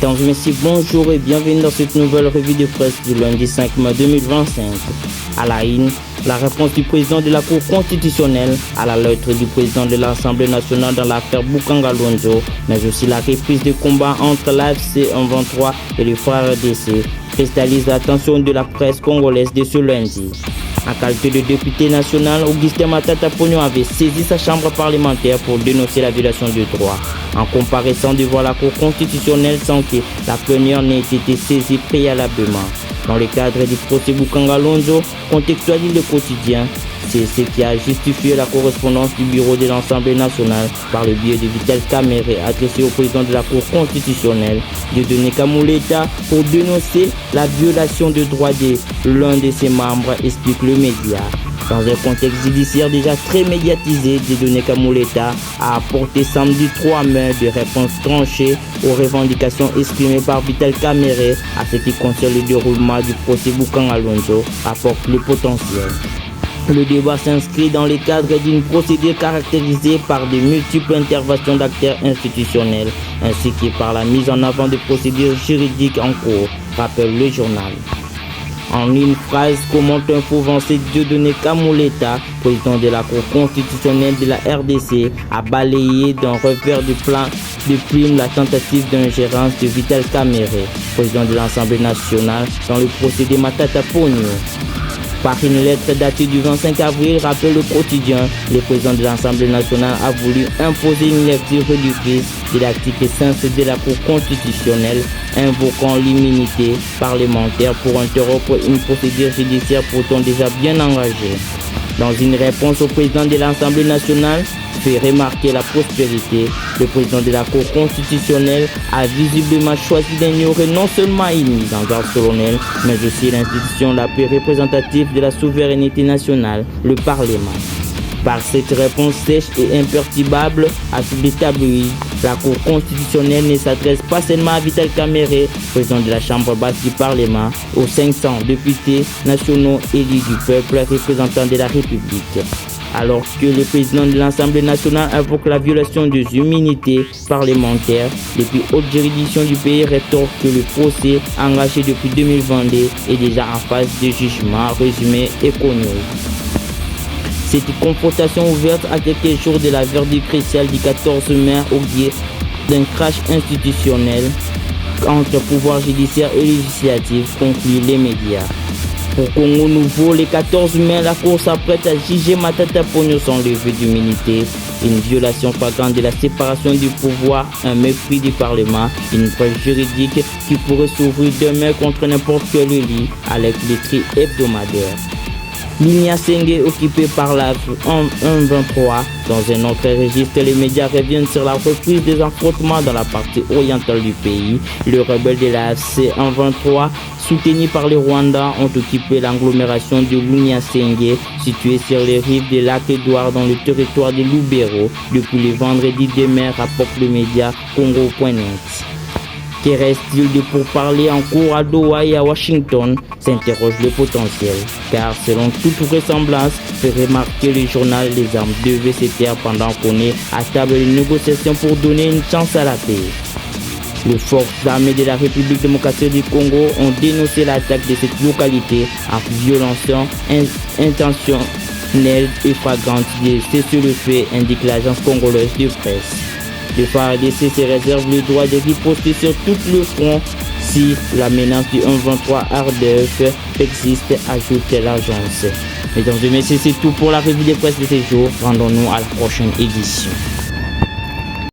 Mesdames et messieurs, bonjour et bienvenue dans cette nouvelle revue de presse du lundi 5 mai 2025. À la une, la réponse du président de la Cour constitutionnelle à la lettre du président de l'Assemblée nationale dans l'affaire Bukanga Lonzo, mais aussi la reprise de combat entre l'AFC 123 et le frère RDC, cristallise l'attention de la presse congolaise de ce lundi. En qualité de député national, Augustin Matata Ponyo avait saisi sa chambre parlementaire pour dénoncer la violation de droits. En comparaissant devant la Cour constitutionnelle sans que la plénière n'ait été saisie préalablement. Dans le cadre du procès Bukanga Lonzo, contextualise le quotidien. C'est ce qui a justifié la correspondance du bureau de l'Assemblée nationale par le biais de Vital Kamerhe adressé au président de la Cour constitutionnelle, Dieudonné Kamuleta, pour dénoncer la violation de droits de l'un de ses membres, explique le média. Dans un contexte judiciaire déjà très médiatisé, Dieudonné Kamuleta a apporté samedi 3 mai des réponses tranchées aux revendications exprimées par Vital Kamerhe à ce qui concerne le déroulement du procès Bukanga Lonzo, apporte le potentiel. Le débat s'inscrit dans le cadre d'une procédure caractérisée par de multiples interventions d'acteurs institutionnels ainsi que par la mise en avant de procédures juridiques en cours, rappelle le journal. En une phrase, commente Info-Vancé Dieudonné Kamuleta, président de la Cour constitutionnelle de la RDC, a balayé d'un revers de plume la tentative d'ingérence de Vital Kamerhe, président de l'Assemblée nationale, dans le procédé Matata Ponyo. Par une lettre datée du 25 avril, rappelle le quotidien, le président de l'Assemblée nationale a voulu imposer une lecture réductrice de l'article 5 de la Cour constitutionnelle, invoquant l'immunité parlementaire pour interrompre une procédure judiciaire pourtant déjà bien engagée. Dans une réponse au président de l'Assemblée nationale, fait remarquer la prospérité, le président de la Cour constitutionnelle a visiblement choisi d'ignorer non seulement une mise en garde solennelle, mais aussi l'institution la plus représentative de la souveraineté nationale, le Parlement. Par cette réponse sèche et imperturbable, affirme le tabloïd, la Cour constitutionnelle ne s'adresse pas seulement à Vital Kamerhe, président de la Chambre basse du Parlement, aux 500 députés nationaux élus du peuple représentants de la République. Alors que le président de l'Assemblée nationale invoque la violation des immunités parlementaires, les plus hautes juridictions du pays rétorquent que le procès engagé depuis 2022 est déjà en phase de jugement résumé et connu. Cette confrontation ouverte à quelques jours de la verdict crucial du 14 mai augure d'un crash institutionnel entre pouvoir judiciaire et législatif, concluent les médias. Pour Congo Nouveau, le 14 mai, la Cour s'apprête à juger Matata Ponyo sans levée d'immunité, une violation flagrante de la séparation du pouvoir, un mépris du Parlement, une brèche juridique qui pourrait s'ouvrir demain contre n'importe quel élu avec les tri hebdomadaires. L'Uniasenge occupée par la 123. Dans un autre registre, les médias reviennent sur la reprise des affrontements dans la partie orientale du pays. Les rebelles de la AFC 123, soutenus par le Rwanda, ont occupé l'agglomération de l'Uniasenge, située sur les rives du lac Édouard dans le territoire de Lubero, depuis le vendredi 2 mai, rapporte le média Congo.net. Que reste-t-il de pourparlers en cours à Doha et à Washington, s'interroge le potentiel, car selon toute vraisemblance, fait remarquer le journal, les armes devaient se taire pendant qu'on est à table de négociations pour donner une chance à la paix. Les forces armées de la République démocratique du Congo ont dénoncé l'attaque de cette localité en violation intentionnelle et flagrante de cessez-le-feu, indique l'agence congolaise de presse. Le FARDC se réserve le droit de riposter sur tout le front si la menace du 123 RDF existe, ajoute l'agence. Mesdames et messieurs, c'est tout pour la revue de presse de ce jour. Rendons-nous à la prochaine édition.